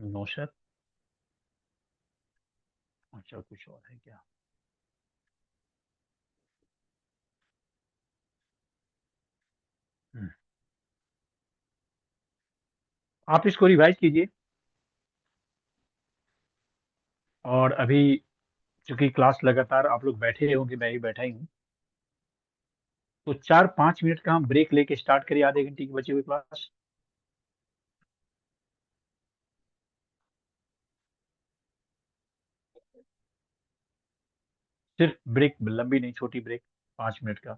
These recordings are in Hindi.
नौशद। अच्छा, कुछ और है क्या? हम्म, आप इसको रिवाइज कीजिए। और अभी चूंकि क्लास लगातार आप लोग बैठे होंगे, मैं भी बैठा ही हूँ, तो 4-5 मिनट का हम ब्रेक लेके स्टार्ट करिए, आधे घंटे की बची हुई क्लास। सिर्फ ब्रेक, लंबी नहीं, छोटी ब्रेक, 5 मिनट का।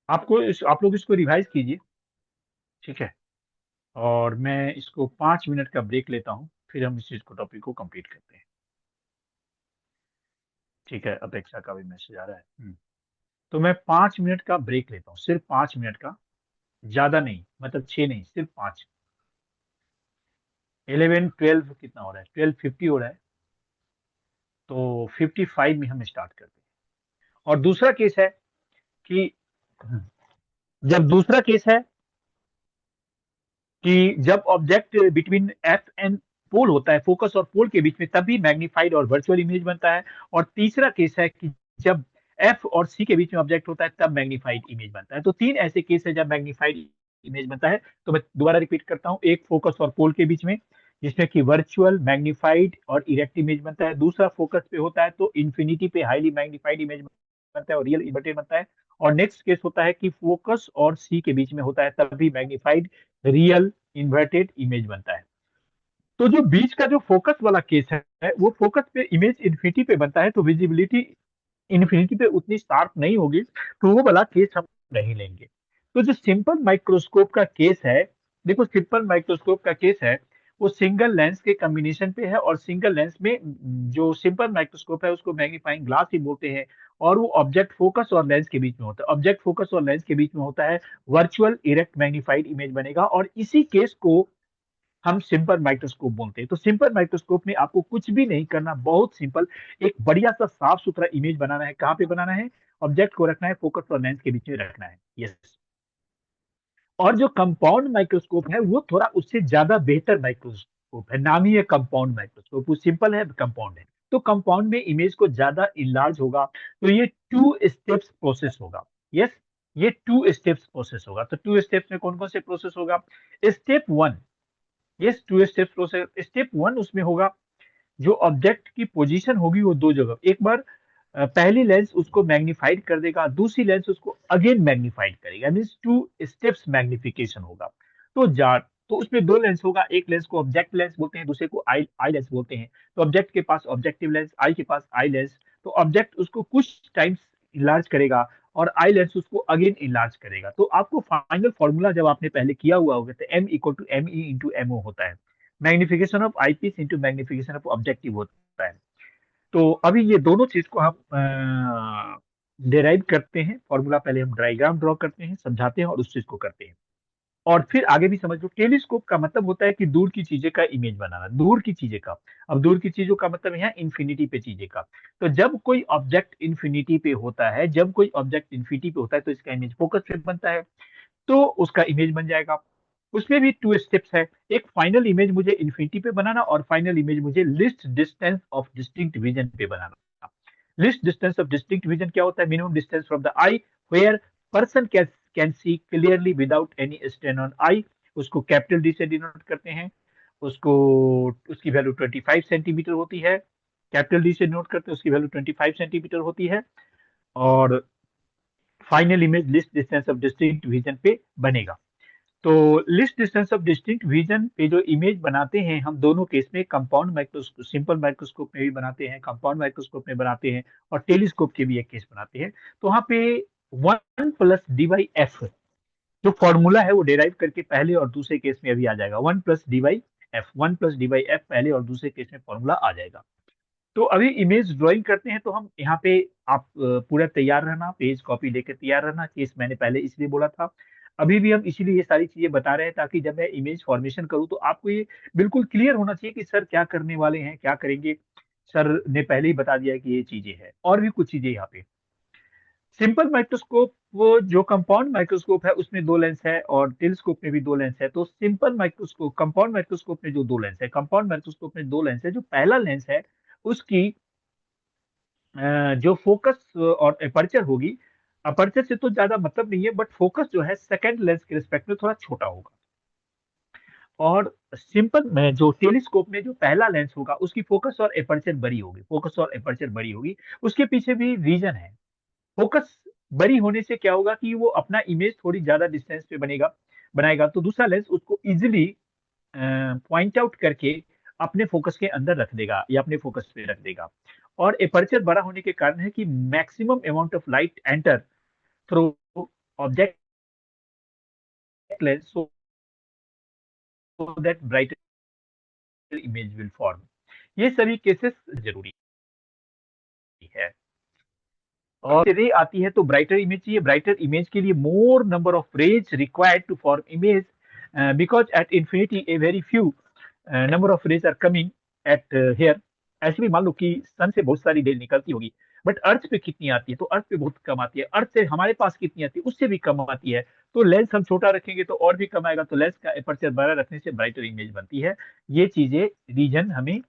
आप लोग इसको रिवाइज कीजिए, ठीक है। और मैं इसको 5 मिनट का ब्रेक लेता हूँ, फिर हम इस चीज को, टॉपिक को कंप्लीट करते हैं। ठीक है, अपेक्षा का भी मैसेज आ रहा है। तो मैं 5 मिनट का ब्रेक लेता हूँ, सिर्फ 5 मिनट का, ज्यादा नहीं, मतलब 6 नहीं, सिर्फ 5। 11-12 कितना हो रहा है? 12:50 हो रहा है, तो 55 में हम स्टार्ट करते हैं। और दूसरा केस है कि जब दूसरा केस है कि जब object between F and pole होता है, फोकस और पोल के बीच में, तभी मैग्नीफाइड और वर्चुअल इमेज बनता है। और तीसरा केस है कि जब एफ और सी के बीच में ऑब्जेक्ट होता है, तब मैग्नीफाइड इमेज बनता है। तो तीन ऐसे केस है जब मैग्नीफाइड इमेज बनता है। तो मैं दोबारा रिपीट करता हूँ, एक फोकस और पोल के बीच में, जिसमें कि वर्चुअल, मैग्नीफाइड और इरेक्ट इमेज बनता है। दूसरा फोकस पे होता है तो इन्फिनिटी पे हाईली मैग्नीफाइड इमेज बनता है और रियल इन्वर्टेड बनता है। और नेक्स्ट केस होता है कि फोकस और सी के बीच में होता है, तभी मैग्नीफाइड रियल इन्वर्टेड इमेज बनता है। तो जो बीच का जो फोकस वाला केस है, वो फोकस पे इमेज इन्फिनिटी पे बनता है, तो विजिबिलिटी इन्फिनिटी पे उतनी शार्प नहीं होगी, तो वो वाला केस हम नहीं लेंगे। तो जो सिंपल माइक्रोस्कोप का केस है, देखो सिंपल माइक्रोस्कोप का केस है, वो सिंगल लेंस के कॉम्बिनेशन पे है। और सिंगल लेंस में जो सिंपल माइक्रोस्कोप है उसको मैग्नीफाइंग ग्लास ही बोलते हैं। और वो ऑब्जेक्ट फोकस और लेंस के बीच में होता है, ऑब्जेक्ट फोकस और लेंस के बीच में होता है, वर्चुअल इरेक्ट मैग्नीफाइड इमेज बनेगा। और इसी केस को हम सिंपल माइक्रोस्कोप बोलते हैं। तो सिंपल माइक्रोस्कोप में आपको कुछ भी नहीं करना, बहुत सिंपल, एक बढ़िया सा साफ सुथरा इमेज बनाना है। कहाँ पे बनाना है? ऑब्जेक्ट को रखना है, फोकस और लेंस के बीच में रखना है। यस। और जो कंपाउंड माइक्रोस्कोप है, वो थोड़ा उससे ज्यादा बेहतर माइक्रोस्कोप है, नाम ही है कंपाउंड माइक्रोस्कोप। वो सिंपल है, कंपाउंड है। तो कंपाउंड में इमेज को ज्यादा इनलार्ज होगा। तो ये 2 स्टेप्स प्रोसेस होगा। यस, ये 2 स्टेप्स प्रोसेस होगा। तो 2 स्टेप्स में कौन कौन से प्रोसेस होगा? Step 1, yes, 2 steps process. Step 1 उसमें होगा, जो ऑब्जेक्ट की पोजीशन होगी वो दो जगह, एक बार पहली लेंस उसको मैग्नीफाइड कर देगा, दूसरी लेंस उसको अगेन मैग्नीफाइड करेगा, मीन्स 2 स्टेप्स मैग्निफिकेशन होगा। तो जा तो उसमें दो लेंस होगा, एक लेंस को ऑब्जेक्ट लेंस बोलते हैं, दूसरे को आई आई लेंस बोलते हैं। तो ऑब्जेक्ट के पास ऑब्जेक्टिव लेंस, आई के पास आई लेंस। तो ऑब्जेक्ट उसको कुछ टाइम्स इनलार्ज करेगा और आई लेंस उसको अगेन इनलार्ज करेगा। तो आपको फाइनल फॉर्मूला जब आपने पहले किया हुआ होगा, तो M equal to M E into M O होता है, magnification of eyepiece into magnification of objective होता है। तो अभी ये दोनों चीज को हम डिराइव करते हैं फॉर्मूला, पहले हम डायग्राम ड्रॉ करते हैं, समझाते हैं और उस चीज को करते हैं। और फिर आगे भी समझ लो, टेलीस्कोप का मतलब होता है कि दूर की चीजें का इमेज बनाना, दूर की चीजें का। अब दूर की चीजों का मतलब यहाँ इन्फिनिटी पे चीजें का। तो जब कोई ऑब्जेक्ट इन्फिनिटी पे होता है, जब कोई ऑब्जेक्ट इन्फिनिटी पे होता है, तो इसका इमेज फोकस पे बनता है, तो उसका इमेज बन जाएगा। उसमें भी 2 स्टेप्स है, एक फाइनल इमेज मुझे इन्फिनिटी पे बनाना, और फाइनल इमेज मुझे least distance of distinct vision पे बनाना। Least distance of distinct vision क्या होता है? Minimum distance from the eye where person can see clearly without any strain on eye. उसको कैपिटल डी से डिनोट करते हैं। उसको उसकी वैल्यू 25 सेंटीमीटर होती है। कैपिटल डी से डिनोट करते हैं, उसकी वैल्यू 25 सेंटीमीटर होती है। और final image list distance of distinct vision पे बनेगा। तो list distance of distinct vision पे जो इमेज बनाते हैं हम, दोनों केस में, कंपाउंड माइक्रोस्कोप, सिंपल माइक्रोस्कोप में भी बनाते हैं, कंपाउंड माइक्रोस्कोप में बनाते हैं, और टेलीस्कोप के भी एक केस बनाते हैं। तो वहां पे 1+d/f जो फॉर्मूला है वो डेराइव करके पहले और दूसरे केस में अभी आ जाएगा। 1+d/f, 1+d/f पहले और दूसरे केस में फॉर्मूला आ जाएगा। तो अभी इमेज ड्राइंग करते हैं, तो हम यहाँ पे आप पूरा तैयार रहना, पेज कॉपी लेकर तैयार रहना, केस मैंने पहले इसलिए बोला था। अभी भी हम इसीलिए ये सारी चीजें बता रहे हैं, ताकि जब मैं इमेज फॉर्मेशन करूँ तो आपको ये बिल्कुल क्लियर होना चाहिए कि सर क्या करने वाले हैं, क्या करेंगे। सर ने पहले ही बता दिया कि ये चीजें हैं, और भी कुछ चीजें यहाँ पे। सिंपल माइक्रोस्कोप, वो जो कंपाउंड माइक्रोस्कोप है उसमें दो लेंस है, और टेलीस्कोप में भी दो लेंस है। तो सिंपल माइक्रोस्कोप, कंपाउंड माइक्रोस्कोप में जो दो लेंस है, कंपाउंड माइक्रोस्कोप में दो लेंस है। जो पहला लेंस है उसकी जो फोकस और अपर्चर होगी, अपर्चर से तो ज्यादा मतलब नहीं है, बट फोकस जो है सेकंड लेंस के रिस्पेक्ट में थोड़ा छोटा होगा। और सिंपल में जो टेलीस्कोप में जो पहला लेंस होगा उसकी फोकस और अपर्चर बड़ी होगी, फोकस और अपर्चर बड़ी होगी। उसके पीछे भी रीजन है। फोकस बड़ी होने से क्या होगा कि वो अपना इमेज थोड़ी ज्यादा डिस्टेंस पे बनेगा, बनाएगा, तो दूसरा लेंस उसको इजिली पॉइंट आउट करके अपने फोकस के अंदर रख देगा या अपने फोकस पे रख देगा। और एपर्चर बड़ा होने के कारण है कि maximum amount of light enter through object lens, so that brighter image will form. ये सभी केसेस जरूरी है। और रे आती है तो ब्राइटर इमेज चाहिए। ब्राइटर इमेज के लिए more number of rays required to form image, because at infinity a very few number of rays are coming at here. ऐसे भी मान लो कि सन से बहुत सारी रेज निकलती होगी, बट अर्थ पे कितनी आती है, तो अर्थ पे बहुत कम आती है। अर्थ से हमारे पास कितनी आती है, उससे भी कम आती है। तो लेंस हम छोटा रखेंगे तो और भी कम आएगा, तो लेंस का एपर्चर बड़ा रखने से ब्राइटर इमेज बनती है। ये चीजें रीजन हमें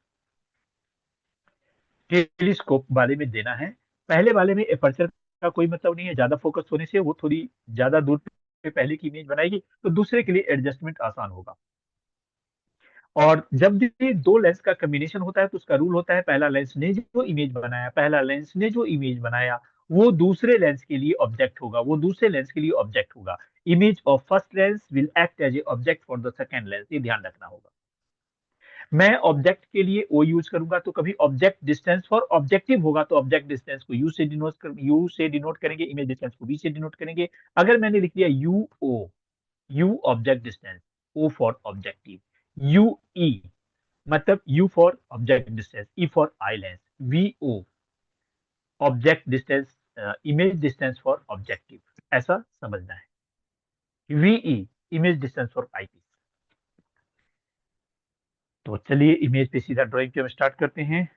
टेलीस्कोप वाले में देना है। पहले वाले में एपर्चर का कोई मतलब नहीं है, ज्यादा फोकस होने से वो थोड़ी ज्यादा दूर पे पहले की इमेज बनाएगी, तो दूसरे के लिए एडजस्टमेंट आसान होगा। और जब भी दो लेंस का कॉम्बिनेशन होता है तो उसका रूल होता है, पहला लेंस ने जो इमेज बनाया वो दूसरे लेंस के लिए ऑब्जेक्ट होगा, वो दूसरे लेंस के लिए ऑब्जेक्ट होगा। Image of first lens will act as a object for the second lens, ये ध्यान रखना होगा। मैं ऑब्जेक्ट के लिए ओ यूज करूंगा, तो कभी ऑब्जेक्ट डिस्टेंस फॉर ऑब्जेक्टिव होगा तो ऑब्जेक्ट डिस्टेंस को यू से डिनोट करेंगे, इमेज डिस्टेंस को वी से डिनोट करेंगे। अगर मैंने लिख दिया U O, U object distance, O for objective, U E मतलब U for object distance, E for eye lens, V O object distance, image distance for objective, ऐसा समझना है। VE image distance for eye piece. तो चलिए इमेज पे सीधा ड्राइंग के हम स्टार्ट करते हैं।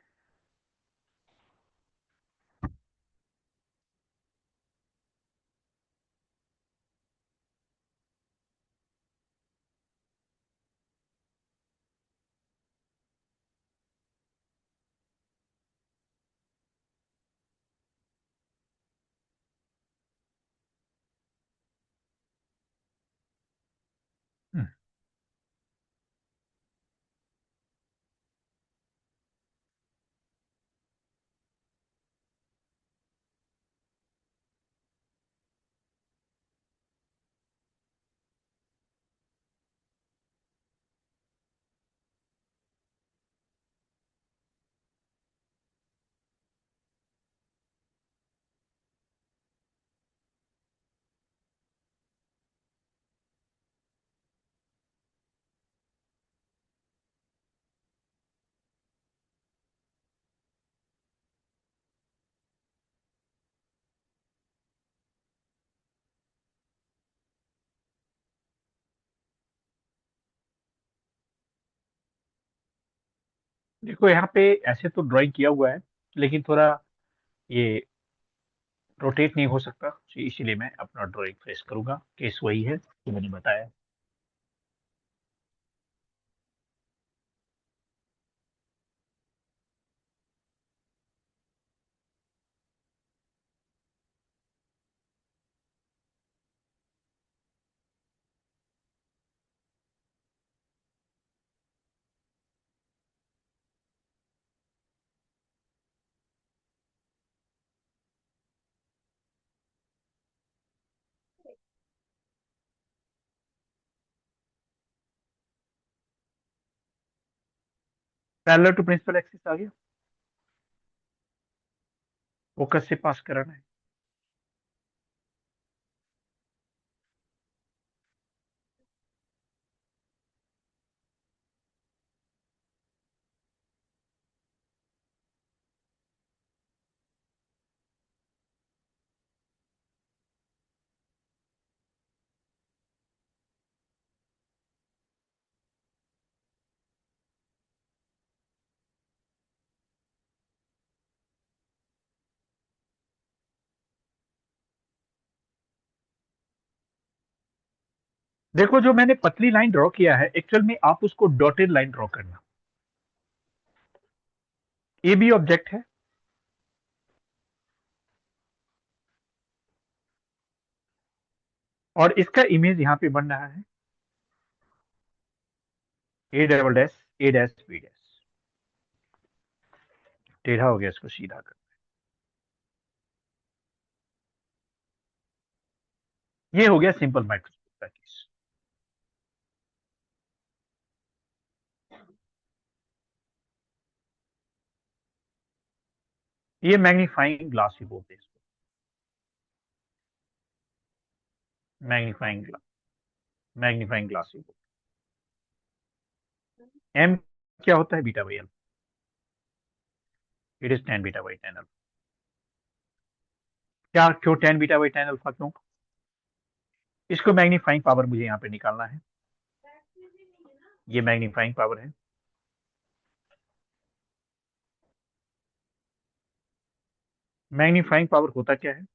देखो यहाँ पे ऐसे तो ड्राइंग किया हुआ है, लेकिन थोड़ा ये रोटेट नहीं हो सकता, तो इसीलिए मैं अपना ड्राइंग फ्रेश करूंगा। केस वही है जो मैंने बताया। पैरेलल टू प्रिंसिपल एक्सिस आ गया, फोकस से पास कराना है। देखो जो मैंने पतली लाइन ड्रॉ किया है, एक्चुअल में आप उसको डॉटेड लाइन ड्रॉ करना। ए बी ऑब्जेक्ट है, और इसका इमेज यहां पे बन रहा है A double dash A dash B dash. टेढ़ा हो गया, इसको सीधा कर। ये हो गया सिंपल माइक्रोस्कोप का केस। ये मैग्नीफाइंग ग्लास भी बोलते हैं इसको, मैग्नीफाइंग ग्लास, मैग्नीफाइंग ग्लास भी बोलते हैं। एम क्या होता है? Beta by L. It is tan beta by ten L. क्या क्यों ten beta by tan alpha क्यों? इसको मैग्नीफाइंग पावर मुझे यहाँ पे निकालना है। ये मैग्नीफाइंग पावर है। मैग्नीफाइंग पावर होता क्या है?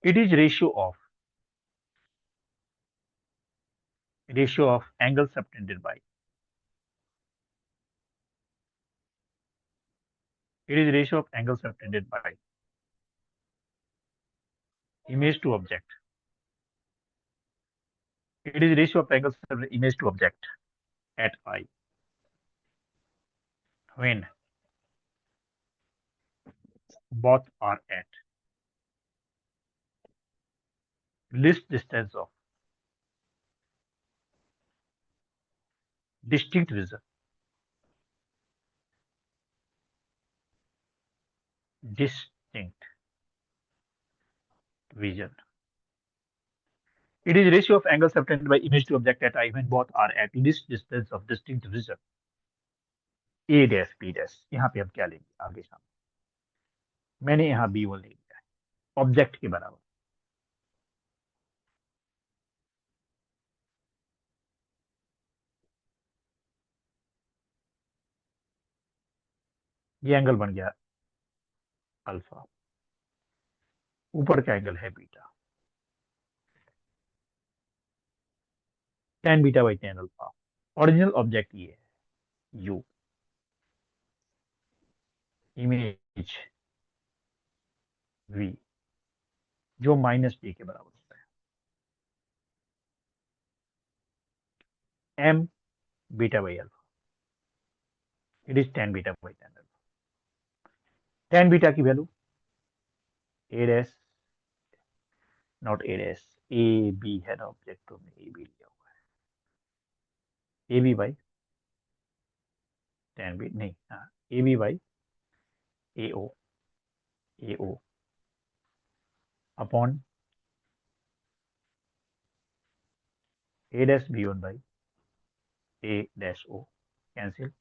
It is ratio of angle subtended by, it is ratio of angle subtended by image to object, it is ratio of angles of image to object at I when both are at least distance of distinct vision, distinct vision. It is ratio of angles obtained by image to object at I when both are at least distance of distinct vision. A dash B dash, यहाँ पे हम क्या लेंगे आगे सामने? मैंने यहाँ B1 ले लिया है ऑब्जेक्ट के बराबर। ये एंगल बन गया अल्फा, ऊपर का एंगल है beta, tan beta by tan alpha. Original object ये है यू, इमेज वी, जो माइनस डी के बराबर होता है M beta by alpha. It is tan beta by tan alpha. Tan beta की value A dash, not A dash, A B है ना ऑब्जेक्ट में, ए बी लिया हुआ है, A B by tan B नहीं, हाँ A B by A O, A O upon A dash B one by A dash O, cancel,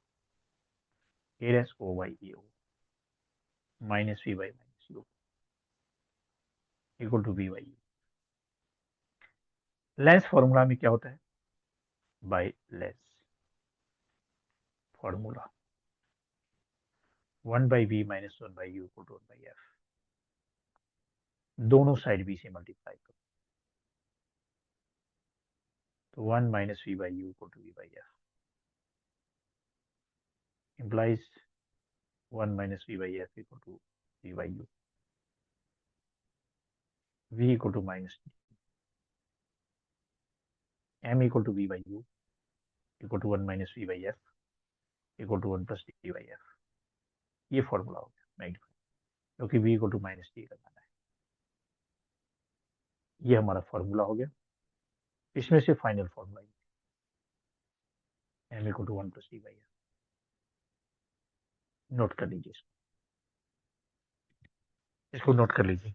A dash O by A O minus V by minus U equal to B by U. Lens formula में क्या होता है? By lens formula one by B minus one by U equal to one by F. दोनों साइड बी से मल्टीप्लाई करो तो one minus V by U equal to V by F implies 1 minus v by f equal to v by u, v equal to minus d, m equal to v by u equal to 1 minus v by f equal to 1 plus d by f। ये फॉर्मूला हो गया मैग्नीफाई, क्योंकि v equal to minus d लगाना है। ये हमारा फॉर्मूला हो गया। इसमें से final formula m equal to 1 plus d by f। Note कर लीजिए इसको नोट कर लीजिए।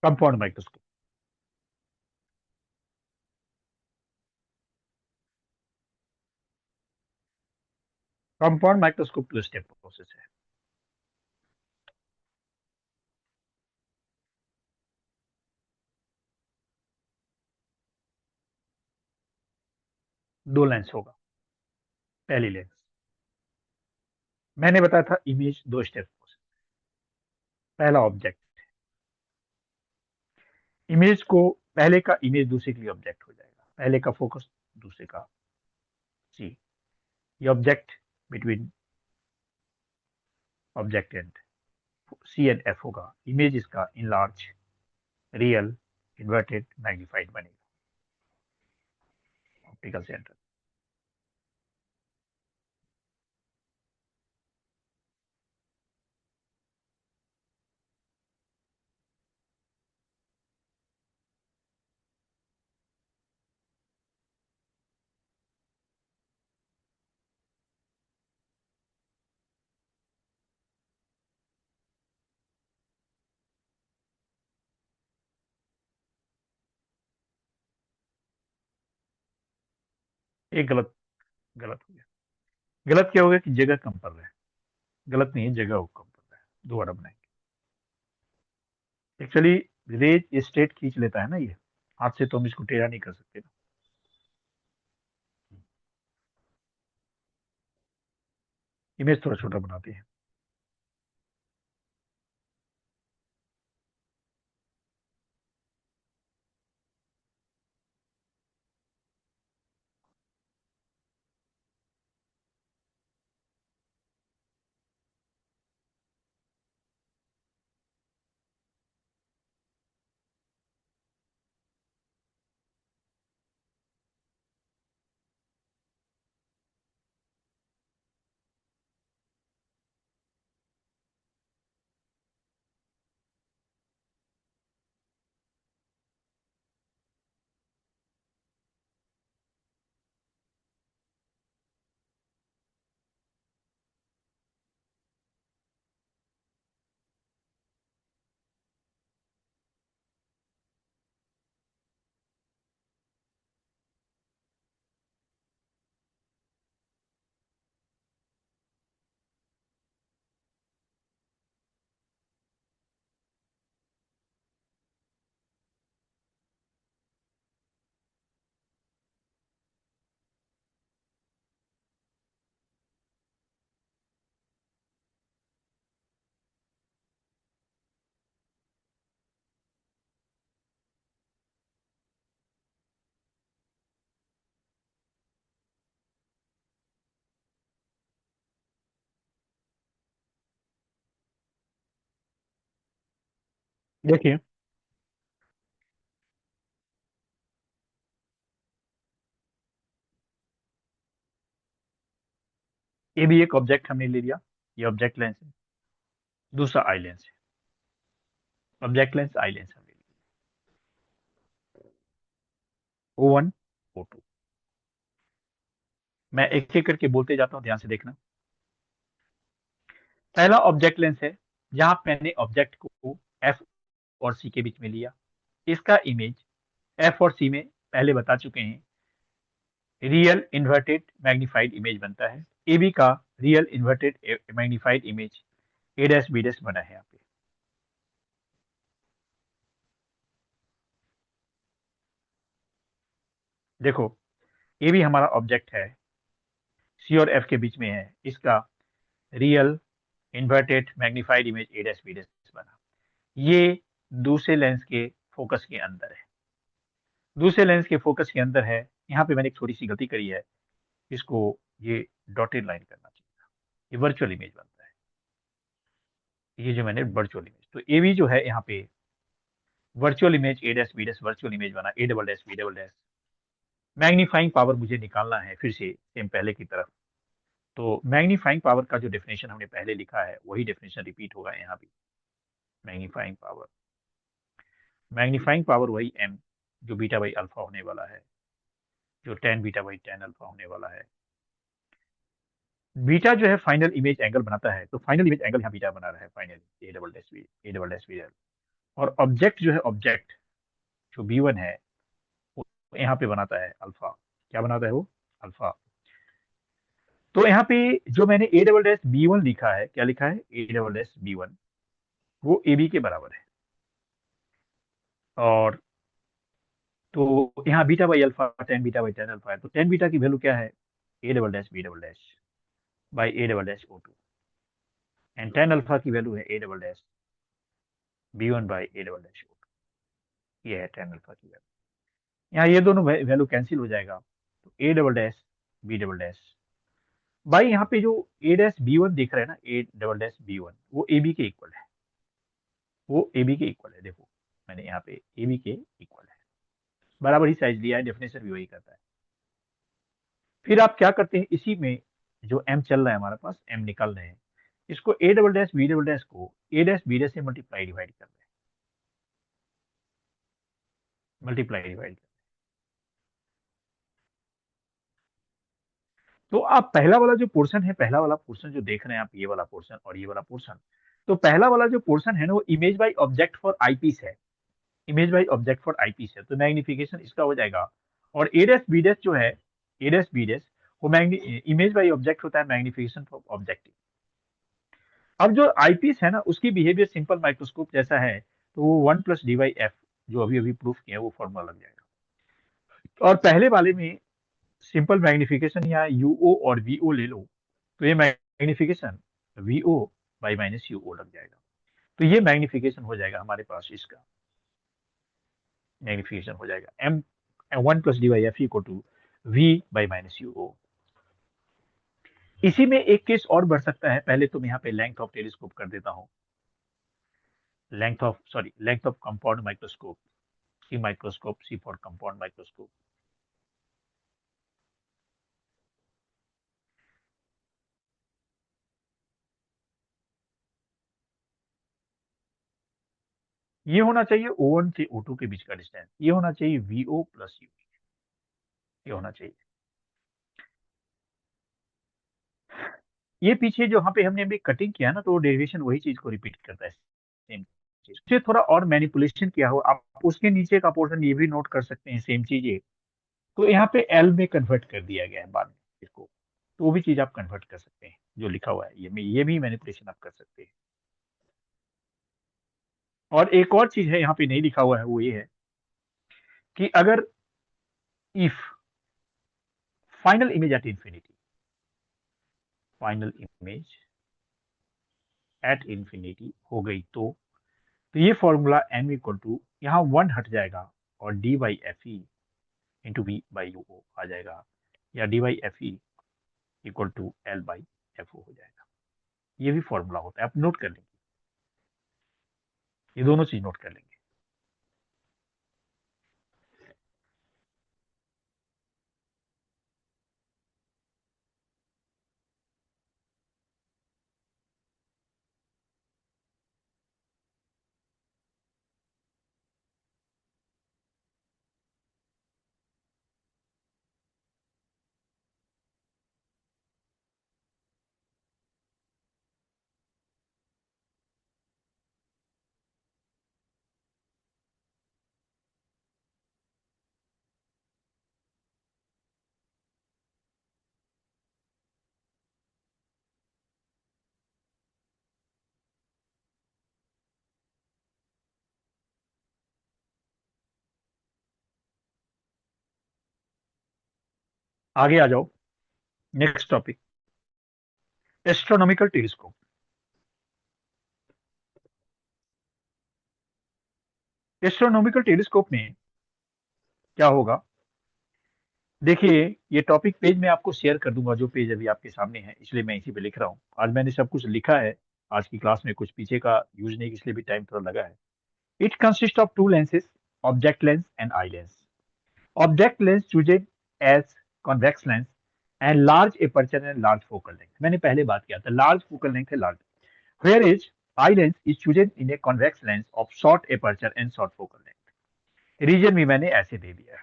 Compound microscope. Compound microscope 2 step process है। 2 लेंस होगा। पहली लेंस, मैंने बताया था इमेज 2 स्टेप प्रोसेस। पहला ऑब्जेक्ट, इमेज को पहले का इमेज दूसरे के लिए ऑब्जेक्ट हो जाएगा, पहले का फोकस दूसरे का सी। ये object between object and C and F होगा। इमेज इसका इनलार्ज, रियल, इन्वर्टेड, मैग्नीफाइड बनेगा ऑप्टिकल सेंटर। एक गलत, गलत हो गया। गलत क्या हो गया कि जगह कम पड़ रहा है। गलत नहीं है, जगह वो कम पड़ रहा है। दोबारा बनाएंगे। एक्चुअली रेज स्ट्रेट खींच लेता है ना ये, हाथ से तो हम इसको टेढ़ा नहीं कर सकते ना। इमेज थोड़ा छोटा बनाते हैं। देखिए, ये भी एक ऑब्जेक्ट हमने ले लिया। ये ऑब्जेक्ट लेंस है, दूसरा आई लेंस है। ऑब्जेक्ट लेंस, आई लेंस हमने लिया। O1, O2। मैं एक एक करके बोलते जाता हूँ, ध्यान से देखना। पहला ऑब्जेक्ट लेंस है, जहां मैंने ऑब्जेक्ट को एफ और सी के बीच में लिया। इसका इमेज एफ और सी में पहले बता चुके हैं, रियल इन्वर्टेड मैग्नीफाइड इमेज बनता है। ए बी का real inverted magnified image A dash B dash बना है यहाँ पे। देखो, ए बी हमारा ऑब्जेक्ट है, सी और एफ के बीच में है। इसका real inverted magnified image A dash B dash बना। ये दूसरे लेंस के फोकस के अंदर है। दूसरे लेंस के फोकस के अंदर है। यहाँ पे मैंने एक छोटी सी गलती करी है, इसको ये डॉटेड लाइन करना चाहिए था। ये वर्चुअल इमेज बनता है। ये जो मैंने वर्चुअल इमेज, तो ए बी जो है यहाँ पे virtual image A dash B dash virtual image बना, A double dash B double dash. Magnifying power मुझे निकालना है फिर से सेम पहले की तरफ। तो मैग्नीफाइंग पावर का जो डेफिनेशन हमने पहले लिखा है वही डेफिनेशन रिपीट होगा यहाँ भी। मैग्नीफाइंग पावर, मैग्नीफाइंग पावर वही एम, जो बीटा बाई अल्फा होने वाला है, जो ten beta by tan alpha होने वाला है। बीटा जो है फाइनल इमेज एंगल बनाता है, तो फाइनल इमेज एंगल यहाँ बीटा बना रहा है final, A double dash B, A double dash B. और ऑब्जेक्ट जो है, ऑब्जेक्ट जो B1 है वो यहाँ पे बनाता है अल्फा। क्या बनाता है वो? अल्फा। तो यहाँ पे जो मैंने A डबल डैश B1 लिखा है, क्या लिखा है? A डबल डैश B1, वो AB के बराबर है। और तो यहाँ beta by alpha, tan beta by tan alpha है, तो टेन बीटा की वैल्यू क्या है? A double dash B double dash by A double dash O2, and ten alpha की वैल्यू है A double dash B1 by A double dash O2। ये है टेन अल्फा की वैल्यू। यहाँ ये दोनों वैल्यू कैंसिल हो जाएगा, तो A double dash B double dash by यहाँ पे जो A डैश B1 दिख रहा है ना, A डबल डैश B1, वो AB के इक्वल है। वो AB के इक्वल है, देखो मैंने यहाँ पे AB के इक्वल है, बराबर ही साइज लिया है, डेफिनेशन भी वही करता है। फिर आप क्या करते हैं, इसी में जो M चल रहा है हमारे पास, M निकाल रहे हैं, इसको A double dash B double dash को A डैश B डैश से मल्टीप्लाई डिवाइड कर रहे हैं, मल्टीप्लाई डिवाइड। तो आप पहला वाला जो पोर्शन है, पहला वाला पोर्शन जो देख रहे हैं आप, ये वाला पोर्शन और ये वाला पोर्शन, तो पहला वाला जो पोर्शन है ना, वो image by object for eyepiece है, image by object for eyepiece है, तो मैग्निफिकेशन इसका हो जाएगा। और ए डैश बी डैश जो है, ए डैश बी डैश, वो इमेज बाय ऑब्जेक्ट होता है, मैग्निफिकेशन फॉर ऑब्जेक्टिव। अब जो आईपीस है ना, उसकी बिहेवियर सिंपल माइक्रोस्कोप जैसा है, तो वो one plus D by F, जो अभी अभी प्रूफ किया है, वो फॉर्मूला लग जाएगा। और पहले वाले में सिंपल मैग्निफिकेशन या यूओ और वीओ ले लो, तो ये magnification VO by minus UO लग जाएगा। तो ये मैग्निफिकेशन हो जाएगा हमारे पास, इसका मैग्निफिकेशन हो जाएगा M one plus D by F equal to V by minus UO. इसी में एक केस और बढ़ सकता है, पहले तो मैं यहाँ पे लेंथ ऑफ टेलीस्कोप कर देता हूँ, length of compound microscope, C microscope, C for compound microscope. ये होना चाहिए O1 से O2 के बीच का डिस्टेंस, ये होना चाहिए VO प्लस U, ये होना चाहिए। ये पीछे जो यहाँ पे हमने अभी कटिंग किया ना, तो वो डेरिवेशन वही चीज को रिपीट करता है, सेम चीज से थोड़ा और मैनिपुलेशन किया हो आप, उसके नीचे का पोर्शन ये भी नोट कर सकते हैं, सेम चीज है। तो यहाँ पे एल में कन्वर्ट कर दिया गया है बाद में इसको, तो वो भी चीज आप कन्वर्ट कर सकते हैं, जो लिखा हुआ है ये भी मैनिपुलेशन आप कर सकते हैं। और एक और चीज है यहाँ पे नहीं लिखा हुआ है, वो ये है कि अगर if final image at infinity, final image at infinity हो गई, तो ये फॉर्मूला एम इक्वल टू, यहाँ वन हट जाएगा और D by F E into V by U O आ जाएगा, या D by F E equal to L by F O हो जाएगा। ये भी फॉर्मूला होता है, आप नोट कर लेंगे, ये दोनों चीज नोट कर लेंगे। आगे आ जाओ, next topic, astronomical telescope. Astronomical telescope में क्या होगा, देखिए ये टॉपिक पेज में आपको शेयर कर दूंगा, जो पेज अभी आपके सामने है, इसलिए मैं इसी पे लिख रहा हूँ। आज मैंने सब कुछ लिखा है, आज की क्लास में कुछ पीछे का यूज नहीं, इसलिए भी टाइम थोड़ा लगा है। It consist of to lenses, object lens and eye lens. Object lens chosen as convex lens and large aperture and large focal length, मैंने पहले बात किया था, large focal length है large, whereas eye lens is chosen in a convex lens of short aperture and short focal length। Reason भी मैंने ऐसे दे दिया है।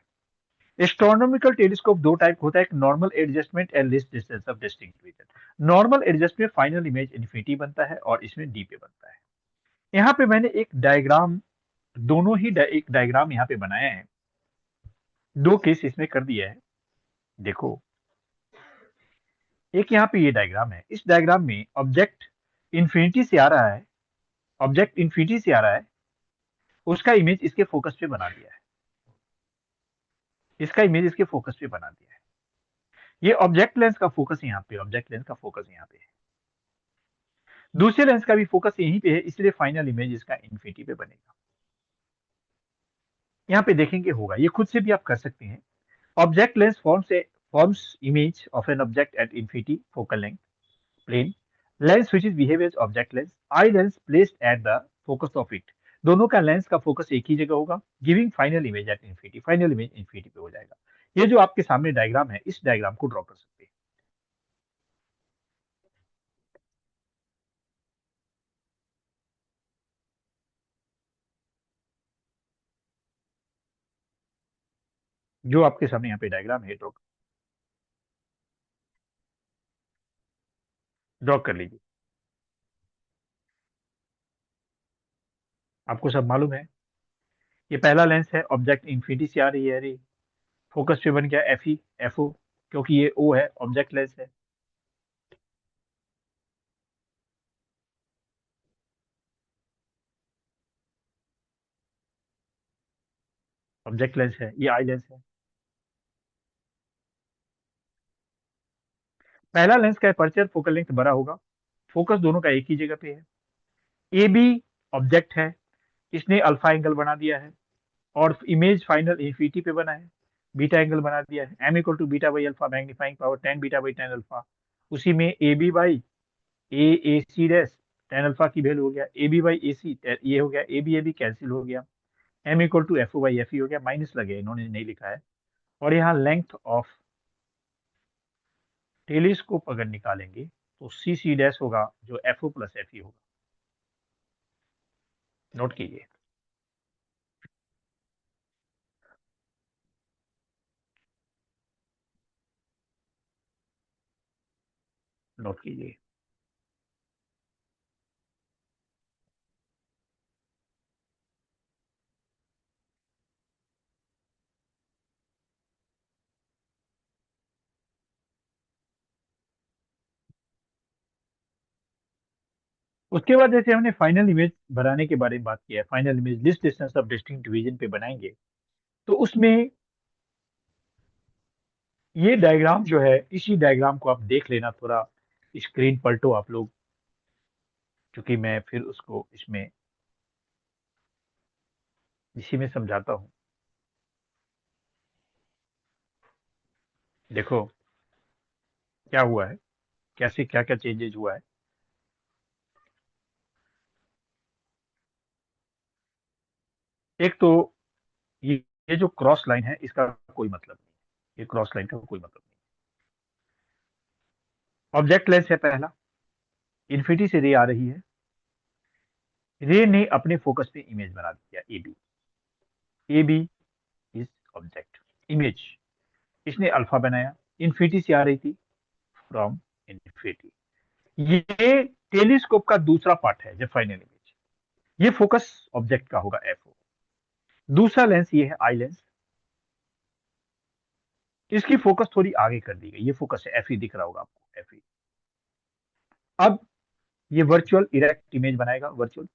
एस्ट्रोनॉमिकल टेलीस्कोप दो टाइप होता है, एक normal adjustment and least distance of distinct region. Normal adjustment final image infinity बनता है और इसमें डी पे बनता है। यहाँ पे मैंने एक डायग्राम दोनों ही एक डायग्राम यहाँ पे बनाया है, दो केस इसमें कर दिया है। देखो, एक यहाँ पे ये डायग्राम है, इस डायग्राम में ऑब्जेक्ट इंफिनिटी से आ रहा है, ऑब्जेक्ट इंफिनिटी से आ रहा है, उसका इमेज इसके फोकस पे बना दिया है, इसका इमेज इसके फोकस पे बना दिया है। ये ऑब्जेक्ट लेंस का फोकस यहाँ पे, ऑब्जेक्ट लेंस का फोकस यहाँ पे है, दूसरे लेंस का भी फोकस यहीं पे है, इसलिए फाइनल इमेज इसका इन्फिनिटी पे बनेगा। यहाँ पे देखेंगे होगा, ये खुद से भी आप कर सकते हैं। Object lens forms image of an object at infinity focal length plane. Lens which is behave as object lens, eye lens placed at the focus of it. दोनों का लेंस का फोकस एक ही जगह होगा, giving final image at infinity, final image infinity पे हो जाएगा। ये जो आपके सामने डायग्राम है, इस डायग्राम को ड्रॉ कर सकते हैं। जो आपके सामने यहाँ पे डायग्राम है, ड्रॉ कर लीजिए। आपको सब मालूम है, ये पहला लेंस है, ऑब्जेक्ट इन्फिनिटी से आ रही है, अरे फोकस पे बन गया एफ ई एफ ओ, क्योंकि ये ओ है, ऑब्जेक्ट लेंस है, ऑब्जेक्ट लेंस है, ये आई लेंस है। पहला लेंस का अपर्चर फोकल लेंथ बड़ा होगा, फोकस दोनों का एक ही जगह पे है। ए बी ऑब्जेक्ट है, इसने अल्फा एंगल बना दिया है, और इमेज फाइनल इन्फिनिटी पे बना है, बीटा एंगल बना दिया है, M equal to beta by alpha magnifying power tan beta by tan alpha. उसी में A B by A C dash tan alpha की वैल्यू हो गया, ए बी बाई ए सी ये हो गया, ए बी कैंसिल हो गया, M equal to F O by F E हो गया, माइनस लगे, इन्होंने नहीं लिखा है। और यहाँ लेंथ ऑफ टेलीस्कोप अगर निकालेंगे तो सी सी डैश होगा, जो F O plus F E होगा। नोट कीजिए, नोट कीजिए। उसके बाद जैसे हमने फाइनल इमेज बनाने के बारे में बात किया है, final image list distance of distinct division पे बनाएंगे, तो उसमें ये डायग्राम जो है, इसी डायग्राम को आप देख लेना, थोड़ा स्क्रीन पलटो आप लोग, क्योंकि मैं फिर उसको इसमें इसी में समझाता हूँ। देखो क्या हुआ है, कैसे क्या क्या चेंजेज हुआ है। एक तो ये जो क्रॉस लाइन है, इसका कोई मतलब नहीं, ये क्रॉस लाइन का कोई मतलब नहीं। ऑब्जेक्ट लेंस है पहला, इन्फिनिटी से रे आ रही है, रे ने अपने फोकस पे इमेज बना दिया A B, A B is object image, इसने अल्फा बनाया, इन्फिनिटी से आ रही थी, फ्रॉम इन्फिनिटी। ये टेलीस्कोप का दूसरा पार्ट है, जब फाइनल इमेज, ये फोकस ऑब्जेक्ट का होगा एफ ओ। दूसरा लेंस ये है आई लेंस, इसकी फोकस थोड़ी आगे कर दी गई, ये फोकस है एफ ई, दिख रहा होगा आपको एफ ई। अब ये वर्चुअल इरेक्ट इमेज बनाएगा, वर्चुअल,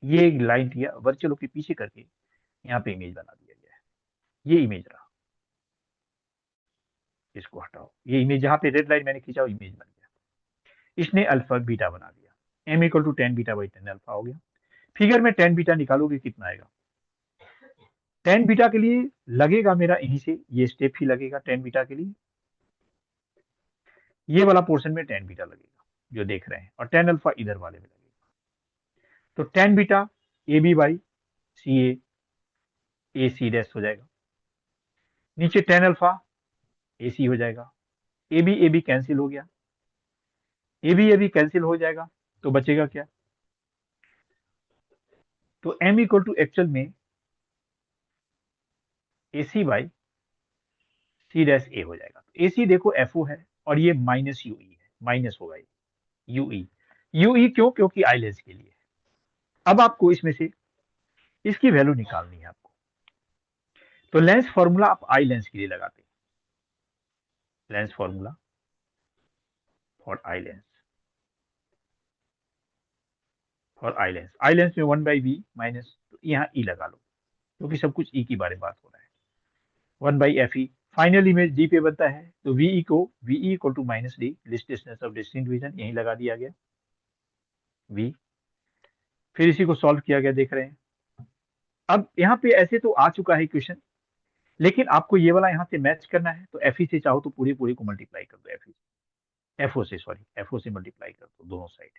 ये एक लाइन दिया वर्चुअल के पीछे करके यहाँ पे इमेज बना दिया गया है, ये इमेज रहा, इसको हटाओ, ये इमेज जहां पे रेड लाइन मैंने खींचा, वो इमेज बन गया। इसने अल्फा बीटा बना दिया, M equal to tan beta by tan alpha हो गया। फिगर में टेन बीटा निकालोगे कितना आएगा, टेन बीटा के लिए लगेगा मेरा यहीं से, ये स्टेप ही लगेगा टेन बीटा के लिए, ये वाला पोर्शन में टेन बीटा लगेगा जो देख रहे हैं, और टेन अल्फा इधर वाले में लगेगा। तो tan beta A B by C A C dash हो जाएगा, नीचे टेन अल्फा ए सी हो जाएगा, ए बी कैंसिल हो गया, ए बी कैंसिल हो जाएगा, तो बचेगा क्या, तो एम इक्वल टू एक्चुअल में ए सी बाई सी डैश ए हो जाएगा। ए सी देखो एफ ओ है, और ये माइनस यू ई है, माइनस होगा यू ई, यू ई क्यों, क्योंकि आई लेंस के लिए। अब आपको इसमें से इसकी वैल्यू निकालनी है आपको। तो लेंस फॉर्मूला आप आई लेंस के लिए लगाते हैं, lens formula for eye lens, for eye lens, eye lens में 1/v माइनस, तो यहाँ ई लगा लो क्योंकि सब कुछ ई की बारे में बात हो रहा है, 1/fe। फाइनल इमेज डी पे बनता है, तो वी को V equal to minus D, least distance of distinct division, यही लगा दिया गया वी। फिर इसी को सॉल्व किया गया, देख रहे हैं। अब यहाँ पे ऐसे तो आ चुका है क्वेश्चन, लेकिन आपको ये वाला यहाँ से मैच करना है, तो एफ से चाहो तो पूरी पूरी को मल्टीप्लाई कर दो, एफओ से, सॉरी एफओ से मल्टीप्लाई कर दो दोनों साइड।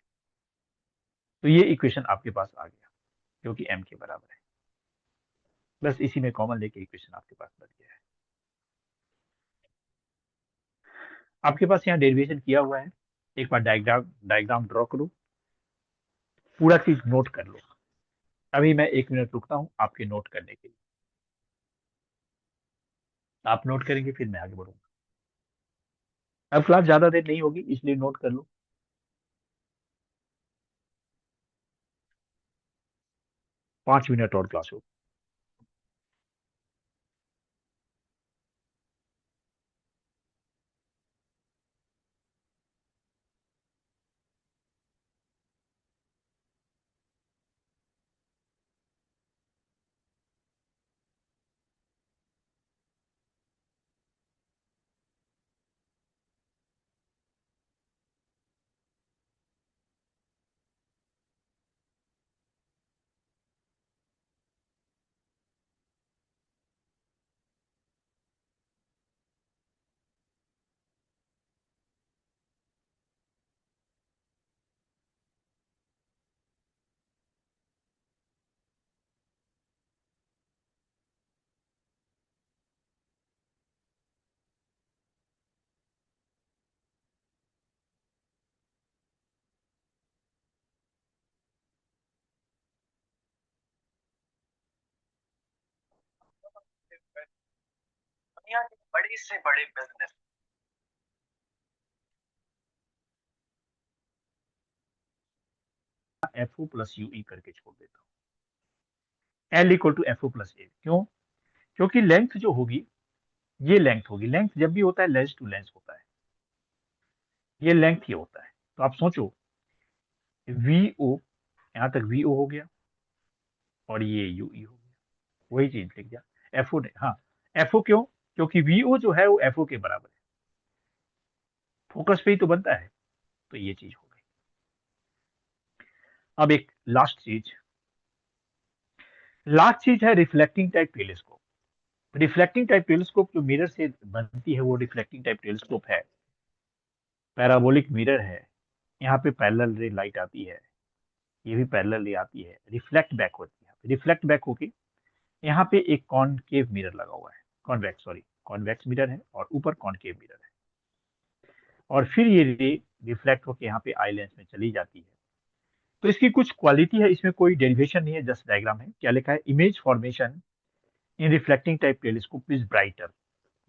तो ये इक्वेशन आपके पास आ गया जो कि m के बराबर है, बस इसी में कॉमन लेके इक्वेशन आपके पास बन गया है। आपके पास यहाँ डेरिवेशन किया हुआ है, एक बार डायग्राम डायग्राम ड्रॉ करो, पूरा चीज नोट कर लो। अभी मैं 1 मिनट रुकता हूँ आपके नोट करने के लिए, आप नोट करेंगे फिर मैं आगे बढ़ूंगा। अब क्लास ज्यादा देर नहीं होगी इसलिए नोट कर लो। 5 मिनट और क्लास होगी। दुनिया के बड़े से बड़े business, F O plus U E करके छोड़ देता हूँ, L equal to F O plus A. क्यों? क्योंकि लेंथ जो होगी, ये लेंथ होगी, लेंथ जब भी होता है लेंस टू लेंस होता है, ये लेंथ ही होता है। तो आप सोचो वी ओ, यहाँ तक वी ओ हो गया और ये यू ई हो गया, वही चीज लिख दिया एफ ओ ने। हाँ, एफ ओ क्यों? क्योंकि वी ओ जो है वो एफ ओ के बराबर है, फोकस पे ही तो बनता है, तो ये चीज हो गई। अब एक लास्ट चीज है reflecting type telescope. Reflecting type telescope जो मिरर से बनती है वो रिफ्लेक्टिंग टाइप टेलीस्कोप है, पैराबोलिक मिरर है, यहाँ पे पैरेलल रे लाइट आती है, ये भी पैरेलल रे आती है, रिफ्लेक्ट बैक होती है, रिफ्लेक्ट बैक होके यहाँ पे एक कॉनकेव मिरर लगा हुआ है, कॉन्वेक्स, सॉरी कॉन्वेक्स मिरर है और ऊपर कॉनकेव मिरर है, और फिर ये रे रिफ्लेक्ट होके यहाँ पे आई लेंस में चली जाती है। तो इसकी कुछ क्वालिटी है, इसमें कोई डेरिवेशन नहीं है, जस्ट डायग्राम है। क्या लिखा है? Image formation in reflecting type telescope is brighter,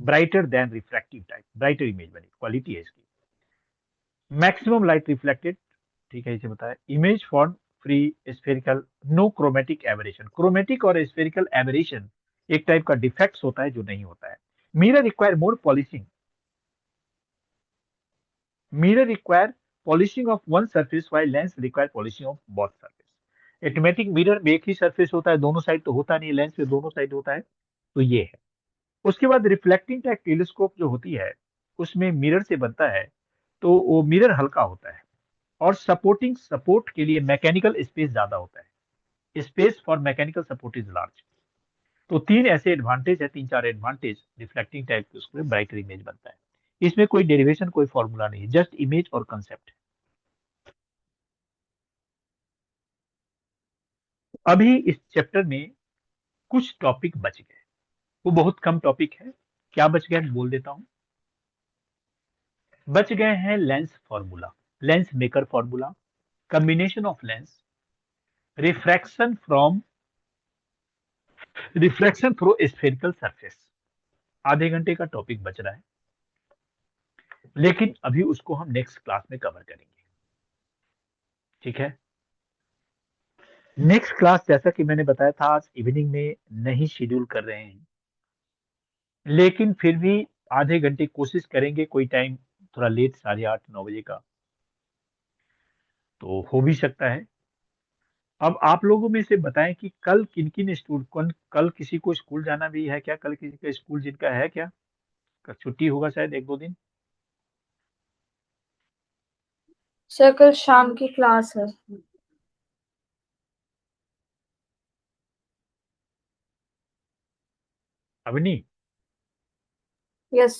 brighter than refractive type, brighter image बनी, क्वालिटी है इसकी। मैक्सिमम लाइट रिफ्लेक्टेड, ठीक है, इसे बताया। Image form free spherical, no chromatic aberration, chromatic और स्फेरिकल एबरेशन एक टाइप का डिफेक्ट्स होता है जो नहीं होता है। Mirror require more polishing, mirror require polishing of one surface while lens require polishing of both surface. Automatic mirror में एक ही सरफेस होता है, दोनों साइड तो होता नहीं, लेंस में दोनों साइड होता है, तो ये है। उसके बाद रिफ्लेक्टिंग टाइप टेलीस्कोप जो होती है उसमें मिरर से बनता है, तो वो मिरर हल्का होता है और सपोर्टिंग सपोर्ट के लिए मैकेनिकल स्पेस ज्यादा होता है, space for mechanical support is large. तो तीन ऐसे एडवांटेज है, तीन चार एडवांटेज रिफ्लेक्टिंग टाइप के, उसमें ब्राइटर इमेज बनता है। इसमें कोई डेरिवेशन कोई फॉर्मूला नहीं, जस्ट इमेज और कंसेप्ट। अभी इस चैप्टर में कुछ टॉपिक बच गए, वो बहुत कम टॉपिक है। क्या बच गया बोल देता हूं। बच गए हैं lens formula, lens maker formula, combination of lens, refraction from, reflection through spherical surface. आधे घंटे का टॉपिक बच रहा है, लेकिन अभी उसको हम नेक्स्ट क्लास में कवर करेंगे, ठीक है। नेक्स्ट क्लास जैसा कि मैंने बताया था आज इवनिंग में नहीं शेड्यूल कर रहे हैं, लेकिन फिर भी आधे घंटे कोशिश करेंगे, कोई टाइम थोड़ा लेट 8:30-9 बजे का तो हो भी सकता है। अब आप लोगों में से बताएं कि कल किन-किन कल किसी को स्कूल जाना भी है क्या? कल किसी का स्कूल जिनका है क्या? कल छुट्टी होगा शायद 1-2 दिन? सर कल शाम की क्लास है। अवनी? यस